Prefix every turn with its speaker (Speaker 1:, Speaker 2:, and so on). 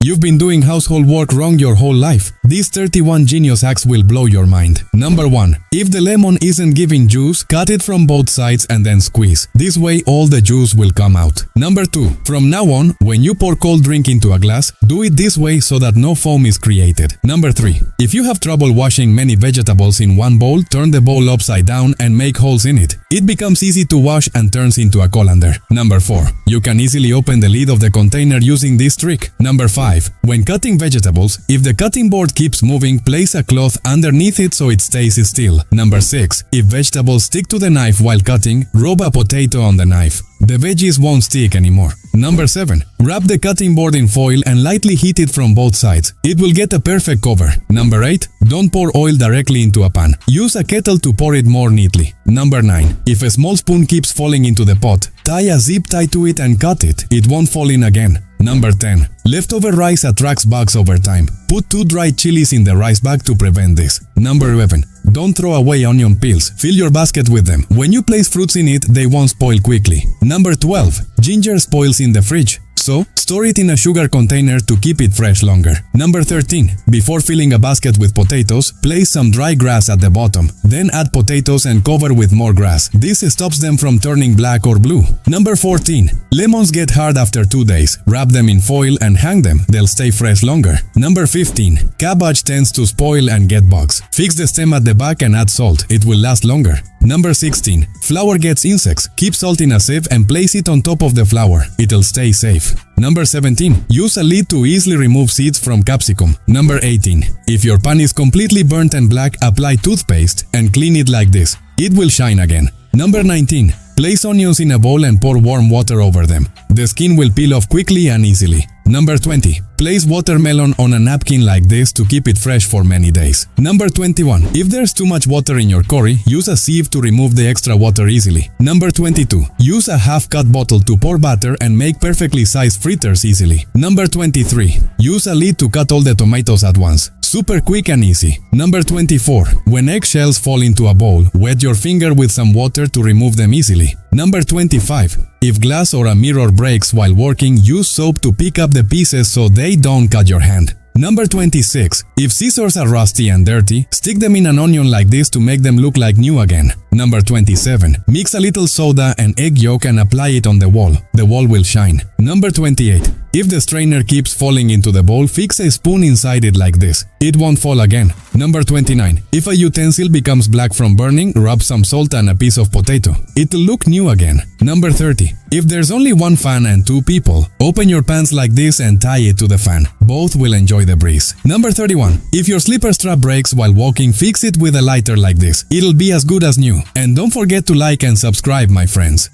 Speaker 1: You've been doing household work wrong your whole life. These 31 genius hacks will blow your mind. Number 1. If the lemon isn't giving juice, cut it from both sides and then squeeze. This way all the juice will come out. Number 2. From now on, when you pour cold drink into a glass, do it this way so that no foam is created. Number 3. If you have trouble washing many vegetables in one bowl, turn the bowl upside down and make holes in it. It becomes easy to wash and turns into a colander. Number 4. You can easily open the lid of the container using this trick. Number 5. When cutting vegetables, if the cutting board keeps moving, place a cloth underneath it so it stays still. Number 6. If vegetables stick to the knife while cutting, rub a potato on the knife. The veggies won't stick anymore. Number 7. Wrap the cutting board in foil and lightly heat it from both sides. It will get a perfect cover. Number 8. Don't pour oil directly into a pan. Use a kettle to pour it more neatly. Number 9. If a small spoon keeps falling into the pot, tie a zip tie to it and cut it. It won't fall in again. Number 10. Leftover rice attracts bugs over time. Put 2 dried chilies in the rice bag to prevent this. Number 11. Don't throw away onion peels. Fill your basket with them. When you place fruits in it, they won't spoil quickly. Number 12. Ginger spoils in the fridge. So, store it in a sugar container to keep it fresh longer. Number 13. Before filling a basket with potatoes, place some dry grass at the bottom. Then add potatoes and cover with more grass. This stops them from turning black or blue. Number 14. Lemons get hard after 2 days. Wrap them in foil and hang them. They'll stay fresh longer. Number 15. Cabbage tends to spoil and get bugs. Fix the stem at the back and add salt. It will last longer. Number 16. Flour gets insects. Keep salt in a sieve and place it on top of the flour. It'll stay safe. Number 17. Use a lid to easily remove seeds from capsicum. Number 18. If your pan is completely burnt and black, apply toothpaste and clean it like this. It will shine again. Number 19. Place onions in a bowl and pour warm water over them. The skin will peel off quickly and easily. Number 20. Place watermelon on a napkin like this to keep it fresh for many days. Number 21. If there's too much water in your curry, use a sieve to remove the extra water easily. Number 22. Use a half-cut bottle to pour batter and make perfectly sized fritters easily. Number 23. Use a lid to cut all the tomatoes at once. Super quick and easy. Number 24. When eggshells fall into a bowl, wet your finger with some water to remove them easily. Number 25. If glass or a mirror breaks while working, use soap to pick up the pieces so they don't cut your hand. Number 26. If scissors are rusty and dirty, stick them in an onion like this to make them look like new again. Number 27. Mix a little soda and egg yolk and apply it on the wall. The wall will shine. Number 28. If the strainer keeps falling into the bowl, fix a spoon inside it like this. It won't fall again. Number 29. If a utensil becomes black from burning, rub some salt and a piece of potato. It'll look new again. Number 30. If there's only one fan and 2 people, open your pants like this and tie it to the fan. Both will enjoy the breeze. Number 31. If your slipper strap breaks while walking, fix it with a lighter like this. It'll be as good as new. And don't forget to like and subscribe, my friends.